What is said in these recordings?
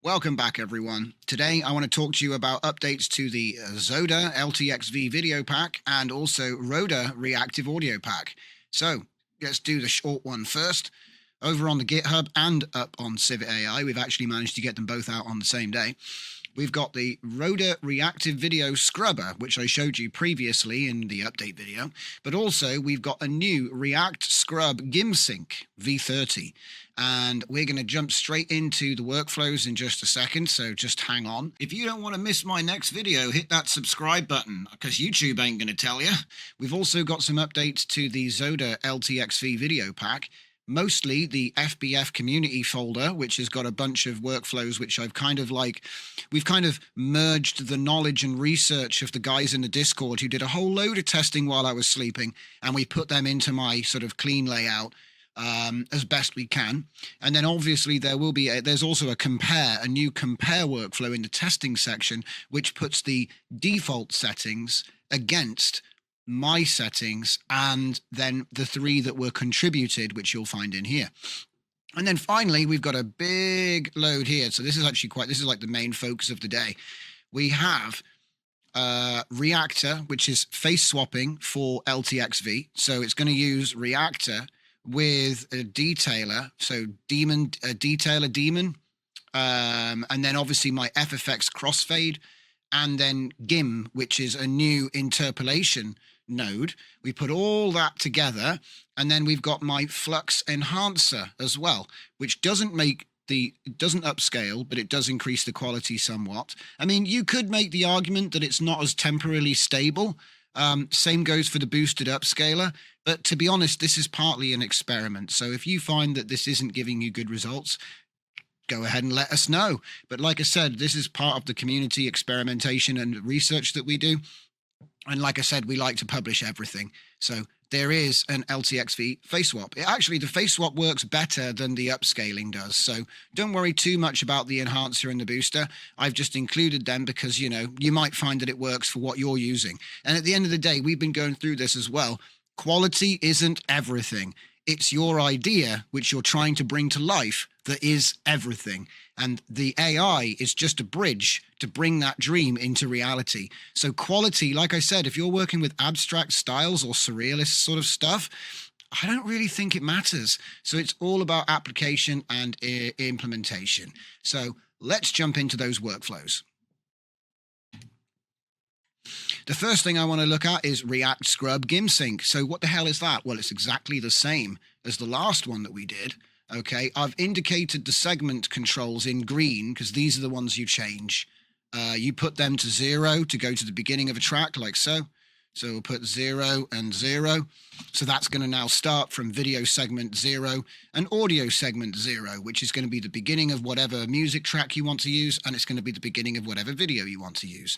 Welcome back, everyone. Today I want to talk to you about updates to the Zoda LTXV video pack and also Roda Reactive audio pack. So let's do the short one first. Over on the GitHub and up on Civet AI, we've actually managed to get them both out on the same day. We've got the Roda Reactive Video Scrubber, which I showed you previously in the update video, but also we've got a new React Scrub GIMM Sync V30, and we're going to jump straight into the workflows in just a second, so just hang on. If you don't want to miss my next video, hit that subscribe button, because YouTube ain't going to tell you. We've also got some updates to the Zoda LTXV video pack, mostly the FBF community folder, which has got a bunch of workflows which we've kind of merged the knowledge and research of the guys in the Discord who did a whole load of testing while I was sleeping, and we put them into my sort of clean layout as best we can. And then obviously there's also a new compare workflow in the testing section, which puts the default settings against my settings and then the three that were contributed, which you'll find in here. And then finally, we've got a big load here. So this is like the main focus of the day. We have Reactor, which is face swapping for LTXV. So it's going to use Reactor with a Detailer. So Detailer Daemon. And then obviously my FFX crossfade. And then GIMM, which is a new interpolation node. We put all that together, and then we've got my Flux enhancer as well, which doesn't upscale, but it does increase the quality somewhat. I mean, you could make the argument that it's not as temporarily stable. Same goes for the boosted upscaler, but to be honest, this is partly an experiment. So if you find that this isn't giving you good results, go ahead and let us know. But like I said, this is part of the community experimentation and research that we do. And like I said, we like to publish everything. So there is an LTXV face swap. Actually, the face swap works better than the upscaling does. So don't worry too much about the enhancer and the booster. I've just included them because, you might find that it works for what you're using. And at the end of the day, we've been going through this as well. Quality isn't everything. It's your idea, which you're trying to bring to life, that is everything. And the AI is just a bridge to bring that dream into reality. So quality, like I said, if you're working with abstract styles or surrealist sort of stuff, I don't really think it matters. So it's all about application and implementation. So let's jump into those workflows. The first thing I want to look at is React Scrub GIMM Sync. So what the hell is that? Well, it's exactly the same as the last one that we did. Okay, I've indicated the segment controls in green because these are the ones you change. You put them to 0 to go to the beginning of a track, like so. So we'll put 0 and 0. So that's going to now start from video segment 0 and audio segment 0, which is going to be the beginning of whatever music track you want to use, and it's going to be the beginning of whatever video you want to use.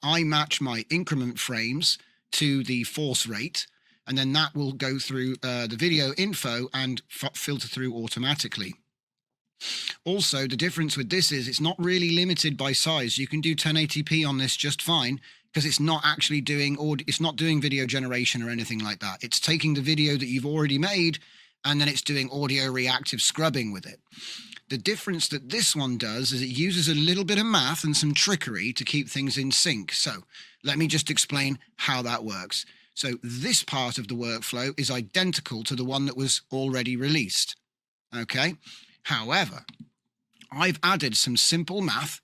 I match my increment frames to the force rate, and then that will go through the video info and filter through automatically. Also, the difference with this is it's not really limited by size. You can do 1080p on this just fine, because it's not actually doing video generation or anything like that. It's taking the video that you've already made, and then it's doing audio reactive scrubbing with it. The difference that this one does is it uses a little bit of math and some trickery to keep things in sync. So let me just explain how that works. So this part of the workflow is identical to the one that was already released. Okay. However, I've added some simple math.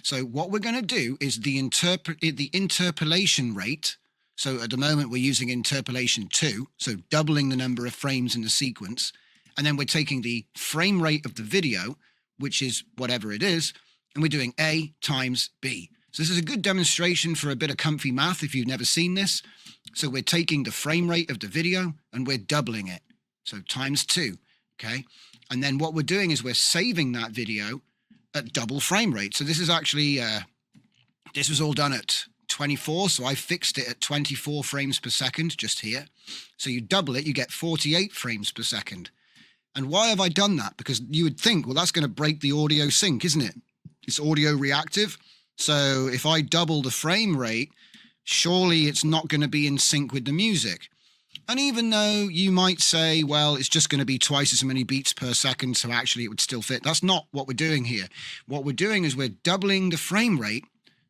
So what we're going to do is the interpolation rate. So at the moment we're using interpolation 2, so doubling the number of frames in the sequence. And then we're taking the frame rate of the video, which is whatever it is, and we're doing A times B. So this is a good demonstration for a bit of comfy math if you've never seen this. So we're taking the frame rate of the video and we're doubling it. So times 2, okay? And then what we're doing is we're saving that video at double frame rate. So this is actually, this was all done at 24. So I fixed it at 24 frames per second just here. So you double it, you get 48 frames per second. And why have I done that? Because you would think, well, that's going to break the audio sync, isn't it? It's audio reactive. So if I double the frame rate, surely it's not going to be in sync with the music. And even though you might say, well, it's just going to be twice as many beats per second, so actually it would still fit. That's not what we're doing here. What we're doing is we're doubling the frame rate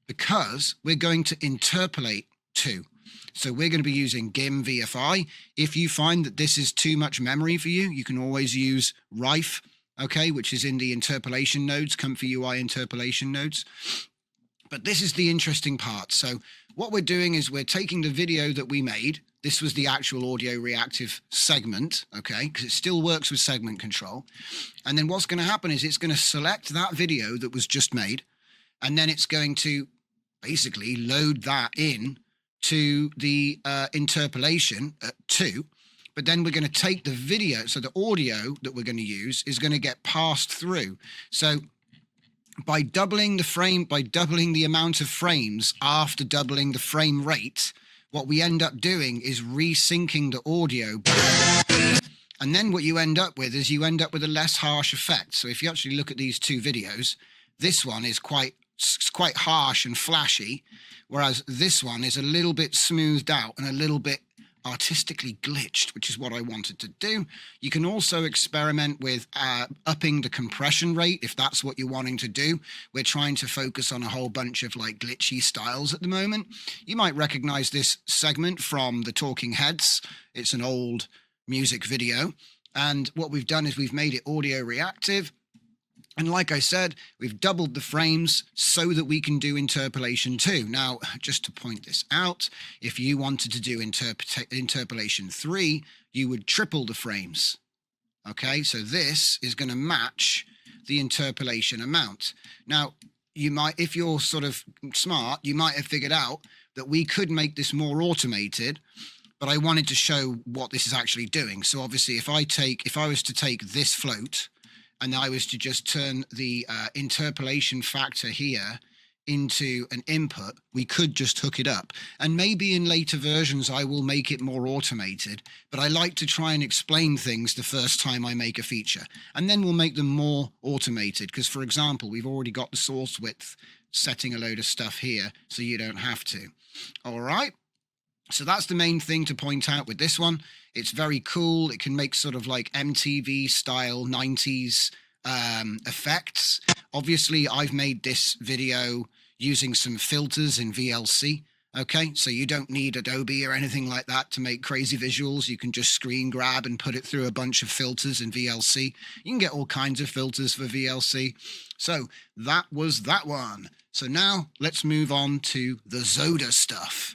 because we're going to interpolate 2. So we're going to be using GIMM VFI. If you find that this is too much memory for you, you can always use Rife, okay, which is in the interpolation nodes, Comfy UI interpolation nodes. But this is the interesting part. So what we're doing is we're taking the video that we made. This was the actual audio reactive segment, okay, because it still works with segment control. And then what's going to happen is it's going to select that video that was just made, and then it's going to basically load that in to the interpolation at 2. But then we're going to take the video, so the audio that we're going to use is going to get passed through. So by doubling the amount of frames after doubling the frame rate, what we end up doing is resyncing the audio. And then what you end up with is you end up with a less harsh effect. So if you actually look at these 2 videos, this one is quite harsh and flashy, whereas this one is a little bit smoothed out and a little bit artistically glitched, which is what I wanted to do. You can also experiment with upping the compression rate if that's what you're wanting to do. We're trying to focus on a whole bunch of like glitchy styles at the moment. You might recognize this segment from the Talking Heads. It's an old music video, and what we've done is we've made it audio reactive. And like I said, we've doubled the frames so that we can do interpolation 2. Now, just to point this out, if you wanted to do interpolation 3, you would triple the frames. Okay, so this is going to match the interpolation amount. Now, you might, if you're sort of smart, you might have figured out that we could make this more automated, but I wanted to show what this is actually doing. So obviously, if I was to take this float, and I was to just turn the interpolation factor here into an input, we could just hook it up. And maybe in later versions, I will make it more automated, but I like to try and explain things the first time I make a feature. And then we'll make them more automated, because for example, we've already got the source width setting a load of stuff here, so you don't have to. All right. So that's the main thing to point out with this one. It's very cool. It can make sort of like MTV style 90s effects. Obviously, I've made this video using some filters in VLC. Okay, so you don't need Adobe or anything like that to make crazy visuals. You can just screen grab and put it through a bunch of filters in VLC. You can get all kinds of filters for VLC. So that was that one. So now let's move on to the Zoda stuff.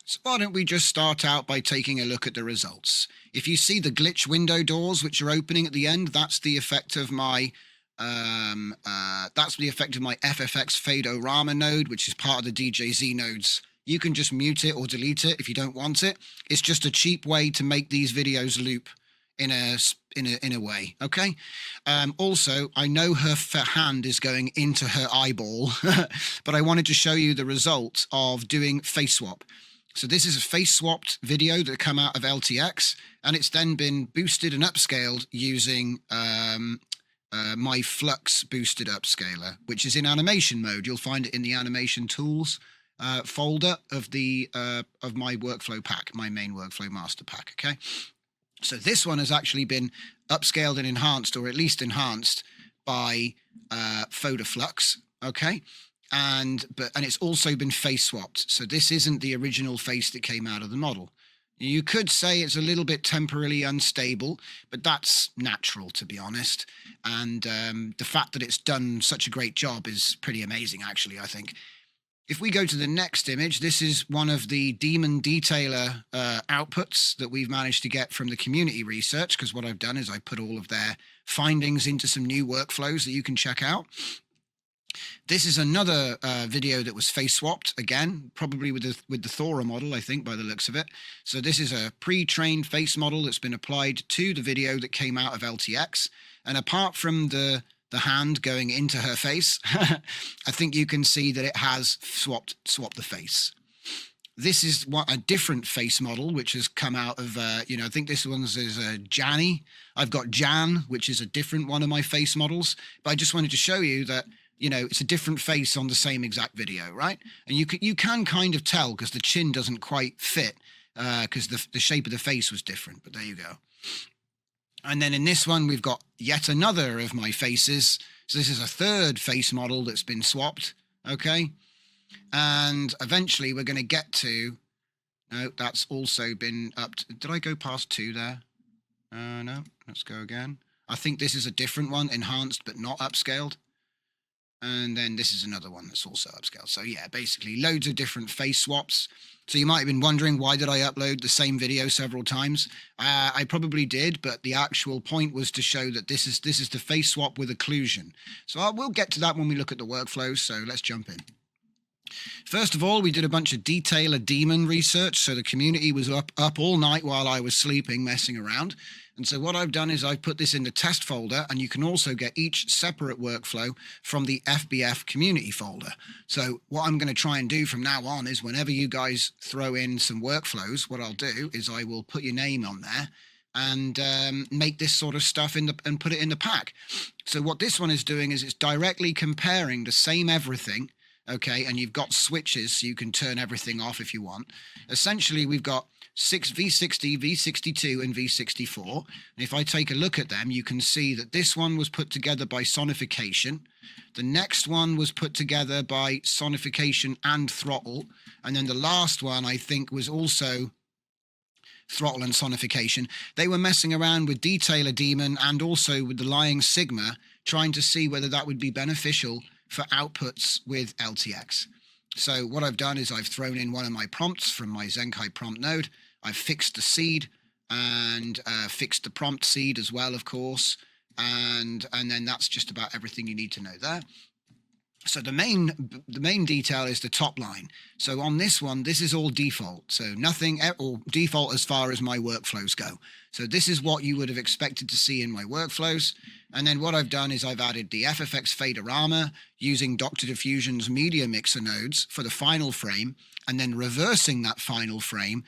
So why don't we just start out by taking a look at the results. If you see the glitch window doors which are opening at the end, that's the effect of my FFX Fadorama node, which is part of the DJZ nodes. You can just mute it or delete it if you don't want it. It's just a cheap way to make these videos loop in a way, okay? Also, I know her hand is going into her eyeball, but I wanted to show you the result of doing face swap. So this is a face swapped video that come out of LTX, and it's then been boosted and upscaled using my Flux boosted upscaler, which is in animation mode. You'll find it in the animation tools folder of my workflow pack, my main workflow master pack. Okay, so this one has actually been upscaled and enhanced, or at least enhanced by Flux. Okay. And it's also been face swapped. So this isn't the original face that came out of the model. You could say it's a little bit temporarily unstable, but that's natural, to be honest. And the fact that it's done such a great job is pretty amazing, actually, I think. If we go to the next image, this is one of the Daemon Detailer outputs that we've managed to get from the community research, because what I've done is I put all of their findings into some new workflows that you can check out. This is another video that was face swapped, again, probably with the Thora model, I think, by the looks of it. So this is a pre-trained face model that's been applied to the video that came out of LTX. And apart from the hand going into her face, I think you can see that it has swapped the face. This is a different face model, which has come out of, I think this one's is Janny. I've got Jan, which is a different one of my face models. But I just wanted to show you that you know, it's a different face on the same exact video, right? And you can kind of tell because the chin doesn't quite fit because the shape of the face was different, but there you go. And then in this one, we've got yet another of my faces. So this is a third face model that's been swapped, okay? And eventually we're going to get to, no, that's also been up to, did I go past 2 there? No, let's go again. I think this is a different one, enhanced but not upscaled. And then this is another one that's also upscaled. So yeah, basically loads of different face swaps. So you might have been wondering, why did I upload the same video several times? I probably did, but the actual point was to show that this is the face swap with occlusion. So we'll get to that when we look at the workflow. So let's jump in. First of all, we did a bunch of Detailer Daemon research. So the community was up all night while I was sleeping, messing around. And so what I've done is I've put this in the test folder, and you can also get each separate workflow from the FBF community folder. So what I'm going to try and do from now on is whenever you guys throw in some workflows, what I'll do is I will put your name on there and make this sort of stuff and put it in the pack. So what this one is doing is it's directly comparing the same everything. Okay, and you've got switches so you can turn everything off if you want. Essentially, we've got V60, V62, and V64. And if I take a look at them, you can see that this one was put together by sonification. The next one was put together by sonification and throttle. And then the last one, I think, was also throttle and sonification. They were messing around with Detailer Daemon and also with the Lying Sigma, trying to see whether that would be beneficial for outputs with LTX. So what I've done is I've thrown in one of my prompts from my Zenkai prompt node. I've fixed the seed and fixed the prompt seed as well, of course. And then that's just about everything you need to know there. So the main detail is the top line. So on this one, this is all default. So nothing, or default as far as my workflows go. So this is what you would have expected to see in my workflows. And then what I've done is I've added the FFX faderama using Dr. Diffusion's media mixer nodes for the final frame, and then reversing that final frame,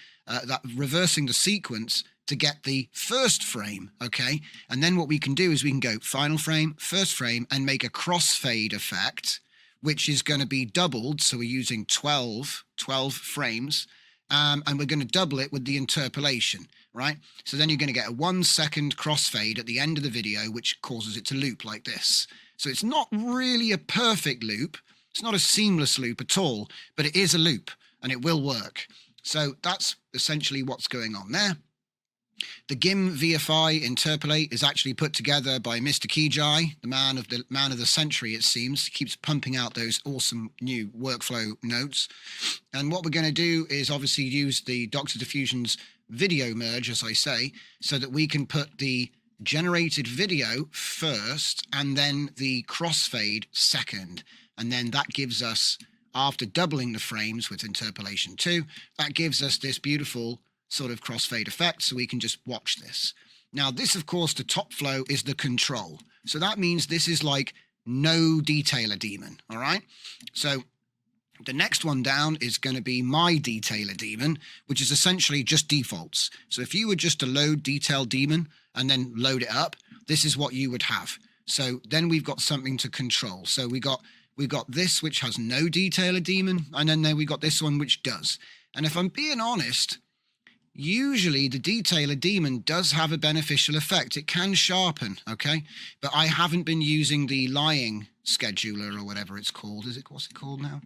reversing the sequence to get the first frame, okay? And then what we can do is we can go final frame, first frame, and make a crossfade effect, which is going to be doubled. So we're using 12 frames, and we're going to double it with the interpolation, right? So then you're going to get a 1 second crossfade at the end of the video, which causes it to loop like this. So it's not really a perfect loop. It's not a seamless loop at all, but it is a loop and it will work. So that's essentially what's going on there. The GIMM VFI interpolate is actually put together by Mr. Kijai, the man of the century, it seems. He keeps pumping out those awesome new workflow notes. And what we're going to do is obviously use the Dr. Diffusion's video merge, as I say, so that we can put the generated video first and then the crossfade second. And then that gives us, after doubling the frames with interpolation 2, that gives us this beautiful sort of crossfade effect, so we can just watch this. Now this, of course, the top flow is the control. So that means this is like no Detailer Daemon, all right? So the next one down is going to be my Detailer Daemon, which is essentially just defaults. So if you were just to load Detail Daemon and then load it up, this is what you would have. So then we've got something to control. So we've got this, which has no Detailer Daemon, and then we got this one, which does. And if I'm being honest, usually the Detailer Daemon does have a beneficial effect. It can sharpen, okay? But I haven't been using the Lying scheduler or whatever it's called. What's it called now?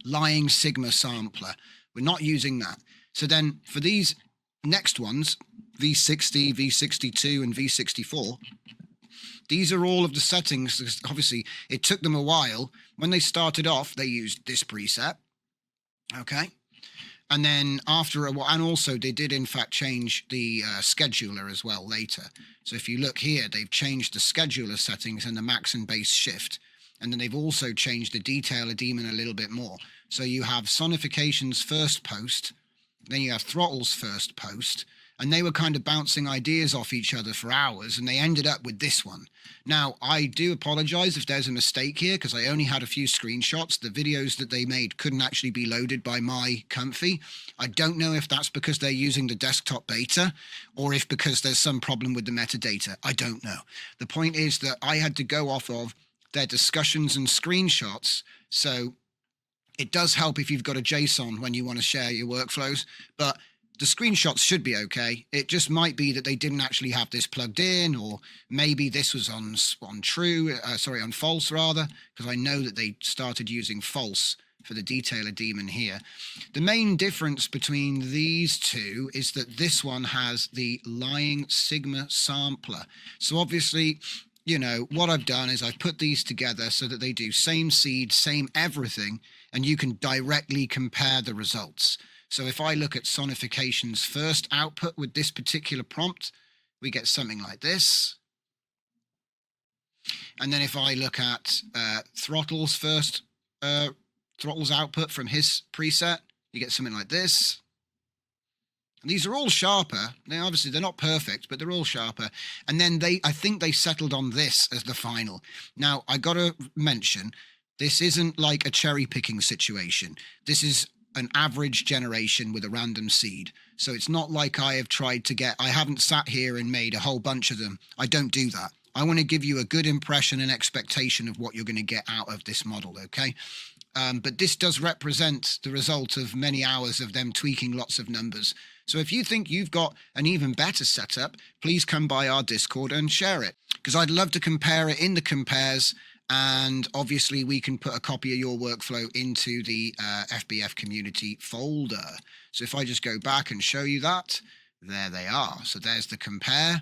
Lying Sigma sampler. We're not using that. So then for these next ones, V60, V62, and V64, these are all of the settings. Obviously, it took them a while. When they started off, they used this preset, okay? And then after a while, and also they did in fact change the scheduler as well later. So if you look here, they've changed the scheduler settings and the max and base shift. And then they've also changed the Detailer Daemon a little bit more. So you have sonification's first post, then you have throttle's first post, and they were kind of bouncing ideas off each other for hours, and they ended up with this one. Now, I do apologize if there's a mistake here, because I only had a few screenshots. The videos that they made couldn't actually be loaded by my Comfy. I don't know if that's because they're using the desktop beta, or if because there's some problem with the metadata. I don't know. The point is that I had to go off of they're discussions and screenshots. So it does help if you've got a JSON when you want to share your workflows, but the screenshots should be okay. It just might be that they didn't actually have this plugged in, or maybe this was on false rather, because I know that they started using false for the Detailer Daemon here. The main difference between these two is that this one has the lying sigma sampler. So obviously, you know, what I've done is I've put these together so that they do same seed, same everything, and you can directly compare the results. So if I look at Sonification's first output with this particular prompt, we get something like this. And then if I look at Throttle's first Throttle's output from his preset, you get something like this. And these are all sharper. Obviously they're not perfect, but they're all sharper. And then I think they settled on this as the final. Now I got to mention, this isn't like a cherry picking situation. This is an average generation with a random seed. So it's not like I haven't sat here and made a whole bunch of them. I don't do that. I want to give you a good impression and expectation of what you're going to get out of this model, okay? But this does represent the result of many hours of them tweaking lots of numbers. So if you think you've got an even better setup, please come by our Discord and share it, because I'd love to compare it in the compares. And obviously we can put a copy of your workflow into the FBF community folder. So if I just go back and show you that, there they are. So there's the compare.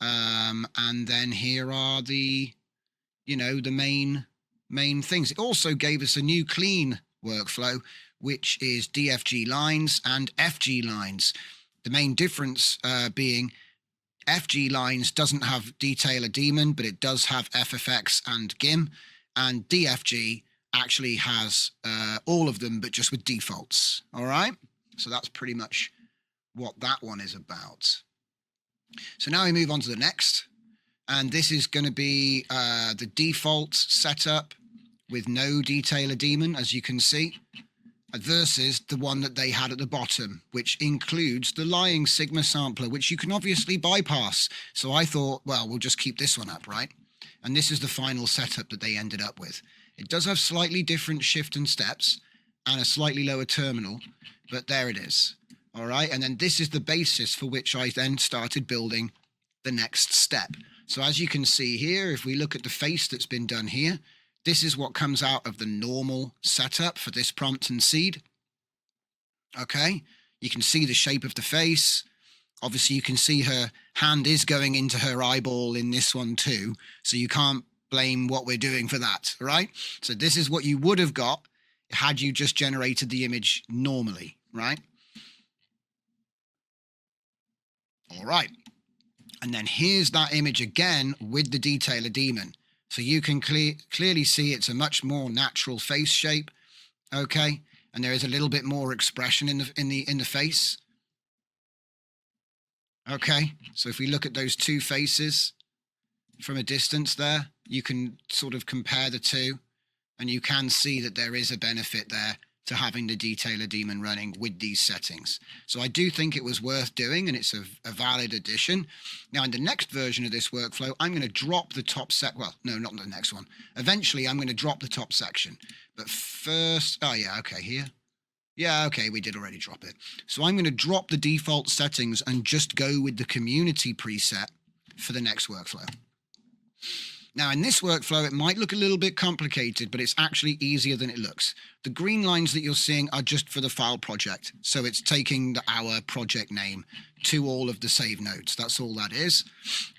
And then here are the, you know, the main things. It also gave us a new clean workflow, which is DFG lines and FG lines. The main difference being FG lines doesn't have Detailer Daemon, but it does have FFX and GIMM, and DFG actually has all of them, but just with defaults. All right, so that's pretty much what that one is about. So now we move on to the next, and this is going to be the default setup with no Detailer Daemon, as you can see, versus the one that they had at the bottom, which includes the lying sigma sampler, which you can obviously bypass. So I thought, well, we'll just keep this one up, right? And this is the final setup that they ended up with. It does have slightly different shift and steps and a slightly lower terminal, but there it is. All right, and then this is the basis for which I then started building the next step. So as you can see here, if we look at the face that's been done here, this is what comes out of the normal setup for this prompt and seed. Okay, you can see the shape of the face. Obviously, you can see her hand is going into her eyeball in this one too. So you can't blame what we're doing for that, right? So this is what you would have got had you just generated the image normally, right? All right. And then here's that image again with the Detailer Daemon. So you can clearly see it's a much more natural face shape, okay? And there is a little bit more expression in the face. Okay, so if we look at those two faces from a distance there, you can sort of compare the two, and you can see that there is a benefit there to having the Detailer Daemon running with these settings. So I do think it was worth doing, and it's a valid addition. Now, in the next version of this workflow, I'm going to drop the top well, no, not the next one. Eventually, I'm going to drop the top section. But first, oh yeah, okay, here. Yeah, okay, we did already drop it. So I'm going to drop the default settings and just go with the community preset for the next workflow. Now, in this workflow, it might look a little bit complicated, but it's actually easier than it looks. The green lines that you're seeing are just for the file project. So it's taking our project name to all of the save nodes. That's all that is.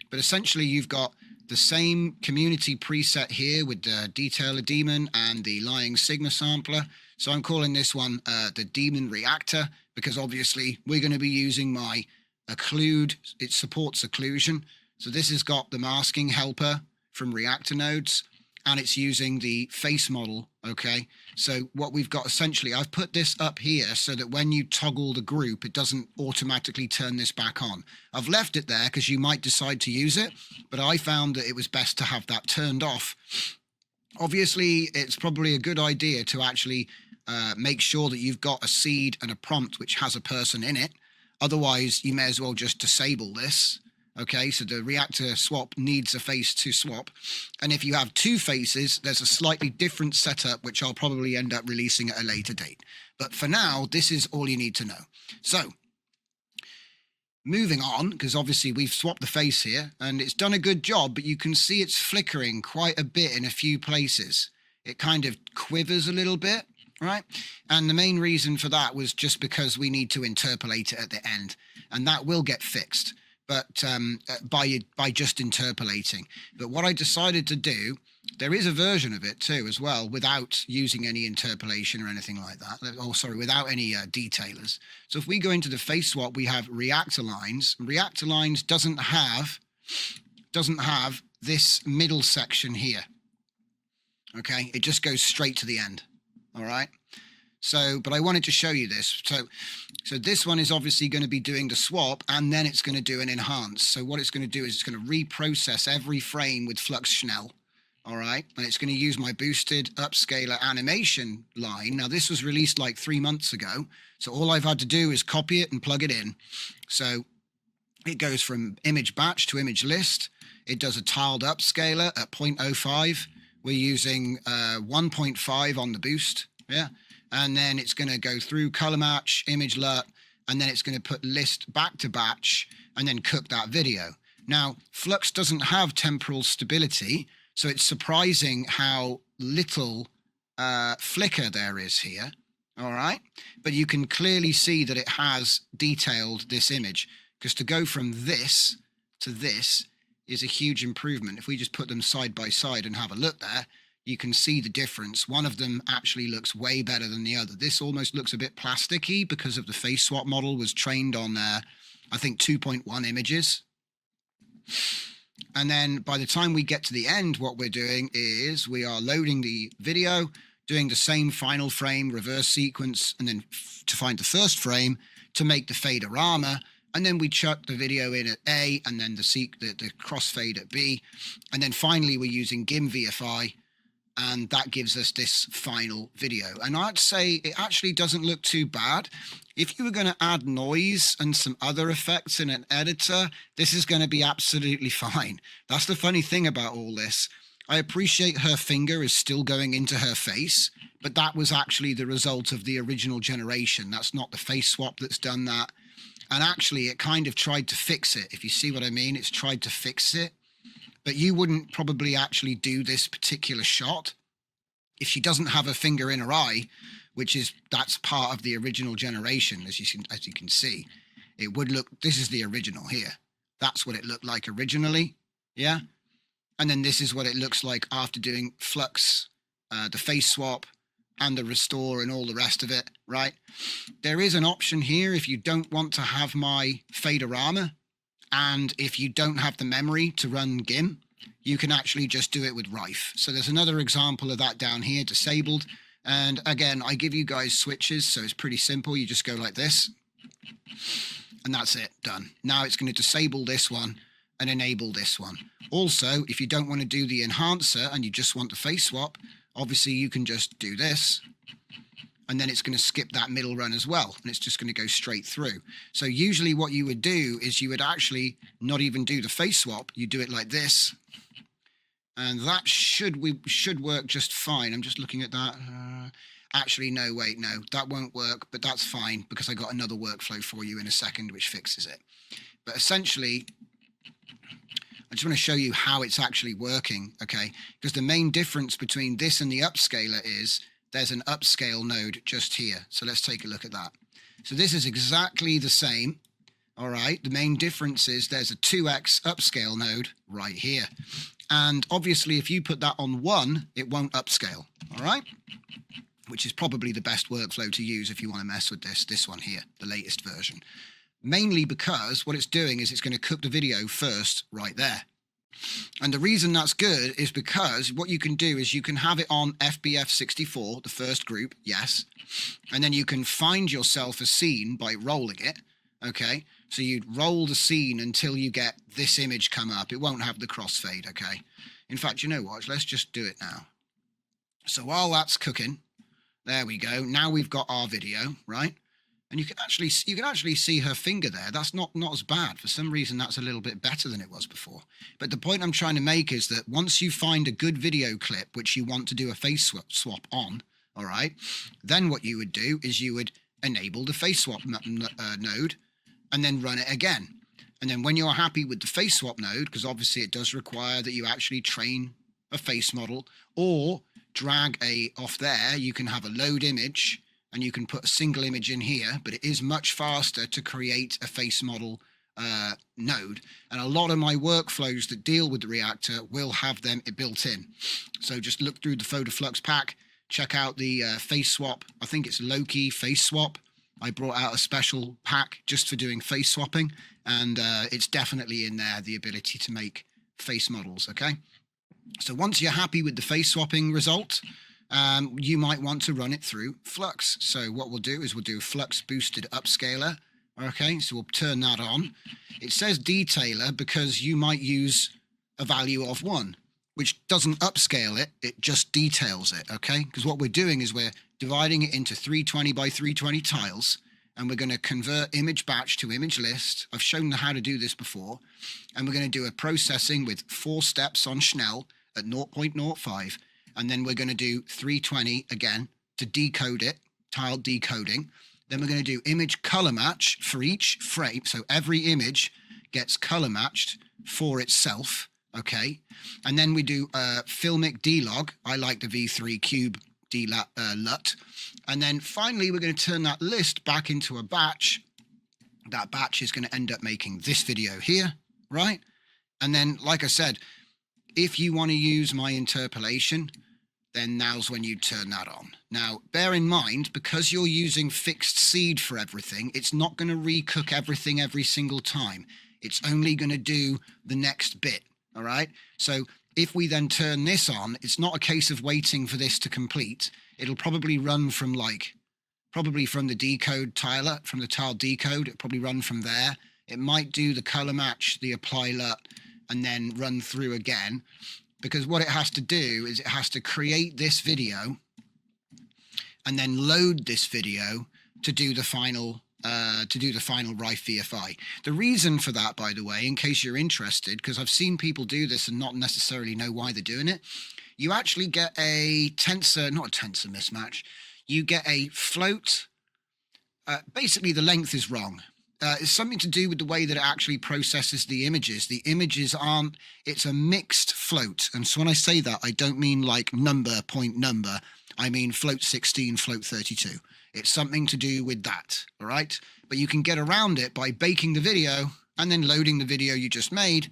But essentially, you've got the same community preset here with the Detailer Daemon and the lying sigma sampler. So I'm calling this one the Daemon Reactor, because obviously we're going to be using my occlude. It supports occlusion. So this has got the masking helper from reactor nodes, and it's using the face model, okay? So what we've got essentially, I've put this up here so that when you toggle the group, it doesn't automatically turn this back on. I've left it there because you might decide to use it, but I found that it was best to have that turned off. Obviously, it's probably a good idea to actually make sure that you've got a seed and a prompt which has a person in it. Otherwise, you may as well just disable this. Okay, so the reactor swap needs a face to swap. And if you have two faces, there's a slightly different setup, which I'll probably end up releasing at a later date. But for now, this is all you need to know. So moving on, because obviously we've swapped the face here and it's done a good job, but you can see it's flickering quite a bit in a few places. It kind of quivers a little bit, right? And the main reason for that was just because we need to interpolate it at the end, and that will get fixed. But by just interpolating. But what I decided to do, there is a version of it too as well, without using any interpolation or anything like that. Oh, sorry, without any detailers. So if we go into the face swap, we have reactor lines. Reactor lines doesn't have this middle section here. Okay, it just goes straight to the end. All right. So, but I wanted to show you this. So this one is obviously going to be doing the swap, and then it's going to do an enhance. So what it's going to do is it's going to reprocess every frame with Flux Schnell. All right. And it's going to use my boosted Upscaler animation line. Now, this was released like 3 months ago. So all I've had to do is copy it and plug it in. So it goes from image batch to image list. It does a tiled upscaler at 0.05. We're using 1.5 on the boost. Yeah. And then it's going to go through color match, image LUT, and then it's going to put list back to batch and then cook that video. Now, Flux doesn't have temporal stability, so it's surprising how little flicker there is here. All right. But you can clearly see that it has detailed this image, because to go from this to this is a huge improvement. If we just put them side by side and have a look there, you can see the difference. One of them actually looks way better than the other. This almost looks a bit plasticky because of the face swap model was trained on, I think, 2.1 images. And then by the time we get to the end, what we're doing is we are loading the video, doing the same final frame, reverse sequence, and then to find the first frame to make the faderama. And then we chuck the video in at A, and then the crossfade at B. And then finally, we're using GIMM VFI, and that gives us this final video. And I'd say it actually doesn't look too bad. If you were going to add noise and some other effects in an editor, this is going to be absolutely fine. That's the funny thing about all this. I appreciate her finger is still going into her face, but that was actually the result of the original generation. That's not the face swap that's done that. And actually, it kind of tried to fix it. If you see what I mean, it's tried to fix it. But you wouldn't probably actually do this particular shot if she doesn't have her finger in her eye, that's part of the original generation, as you can see. It would look, this is the original here. That's what it looked like originally, yeah? And then this is what it looks like after doing Flux, the face swap, and the restore and all the rest of it, right? There is an option here if you don't want to have my faderama, and if you don't have the memory to run GIMM, you can actually just do it with Rife. So there's another example of that down here, disabled. And again, I give you guys switches, so it's pretty simple. You just go like this, and that's it, done. Now it's going to disable this one and enable this one. Also, if you don't want to do the enhancer and you just want the face swap, obviously you can just do this, and then it's going to skip that middle run as well, and it's just going to go straight through. So usually what you would do is you would actually not even do the face swap. You do it like this, and that should work just fine. I'm just looking at that. Actually, no, wait, no, that won't work, but that's fine because I got another workflow for you in a second which fixes it. But essentially, I just want to show you how it's actually working, okay? Because the main difference between this and the Upscaler is there's an Upscale node just here. So let's take a look at that. So this is exactly the same, all right? The main difference is there's a 2x Upscale node right here. And obviously, if you put that on 1, it won't upscale, all right? Which is probably the best workflow to use if you want to mess with this one here, the latest version. Mainly because what it's doing is it's going to cook the video first right there. And the reason that's good is because what you can do is you can have it on FBF64, the first group, yes. And then you can find yourself a scene by rolling it, okay? So you'd roll the scene until you get this image come up. It won't have the crossfade, okay? In fact, you know what? Let's just do it now. So while that's cooking, there we go. Now we've got our video, right? And you can actually see her finger there. That's not as bad. For some reason, that's a little bit better than it was before. But the point I'm trying to make is that once you find a good video clip which you want to do a face swap on, all right, then what you would do is you would enable the face swap node and then run it again. And then when you're happy with the face swap node, because obviously it does require that you actually train a face model or drag off there, you can have a load image and you can put a single image in here, but it is much faster to create a face model node. And a lot of my workflows that deal with the Reactor will have them built in. So just look through the Photo Flux pack, check out the face swap. I think it's Loki face swap. I brought out a special pack just for doing face swapping, and it's definitely in there, the ability to make face models, okay? So once you're happy with the face swapping result, you might want to run it through Flux. So what we'll do is we'll do Flux boosted Upscaler. Okay, so we'll turn that on. It says Detailer because you might use a value of 1, which doesn't upscale it, it just details it, okay? Because what we're doing is we're dividing it into 320 by 320 tiles, and we're going to convert image batch to image list. I've shown how to do this before. And we're going to do a processing with 4 steps on Schnell at 0.05. And then we're going to do 320 again to decode it, tile decoding. Then we're going to do image color match for each frame. So every image gets color matched for itself, okay? And then we do filmic delog. I like the V3 cube LUT. And then finally, we're going to turn that list back into a batch. That batch is going to end up making this video here, right? And then, like I said, if you want to use my interpolation, then now's when you turn that on. Now, bear in mind, because you're using fixed seed for everything, it's not going to recook everything every single time. It's only going to do the next bit, all right? So if we then turn this on, it's not a case of waiting for this to complete. It'll probably run from from the decode tiler, from the tile decode. It'll probably run from there. It might do the color match, the apply LUT, and then run through again. Because what it has to do is it has to create this video and then load this video to do the final Rife VFI. The reason for that, by the way, in case you're interested, because I've seen people do this and not necessarily know why they're doing it, you actually get a tensor, not a tensor mismatch, you get a float. Basically, the length is wrong. It's something to do with the way that it actually processes the images. The images aren't, it's a mixed float. And so when I say that, I don't mean like point number. I mean float 16, float 32. It's something to do with that, all right? But you can get around it by baking the video and then loading the video you just made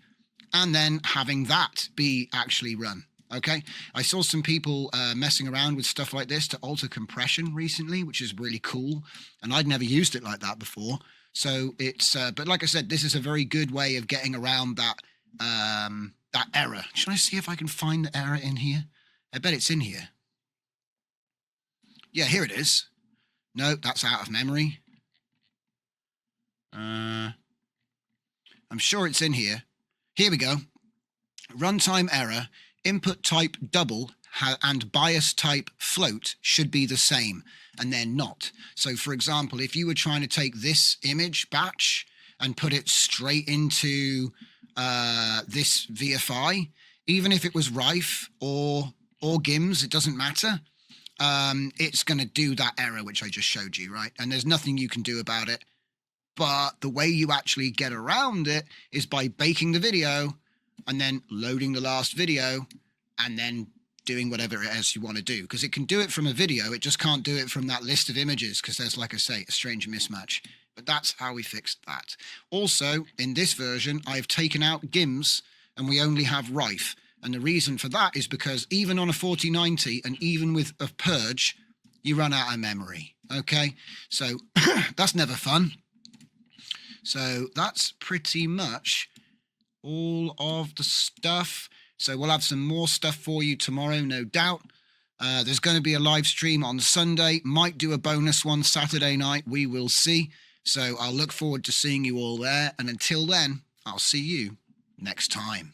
and then having that be actually run, okay? I saw some people messing around with stuff like this to alter compression recently, which is really cool. And I'd never used it like that before. So it's, but like I said, this is a very good way of getting around that that error. Should I see if I can find the error in here? I bet it's in here. Yeah, here it is. No, that's out of memory. I'm sure it's in here. Here we go. Runtime error, input type double and bias type float should be the same, and they're not. So for example, if you were trying to take this image batch and put it straight into this VFI, even if it was Rife or GIMMs, it doesn't matter. It's going to do that error which I just showed you, right? And there's nothing you can do about it. But the way you actually get around it is by baking the video and then loading the last video and then doing whatever it is you want to do. Because it can do it from a video, it just can't do it from that list of images because there's, like I say, a strange mismatch. But that's how we fixed that. Also, in this version, I've taken out GIMMs and we only have Rife. And the reason for that is because even on a 4090 and even with a purge, you run out of memory. Okay, so that's never fun. So that's pretty much all of the stuff. So we'll have some more stuff for you tomorrow, no doubt. There's going to be a live stream on Sunday. Might do a bonus one Saturday night. We will see. So I'll look forward to seeing you all there. And until then, I'll see you next time.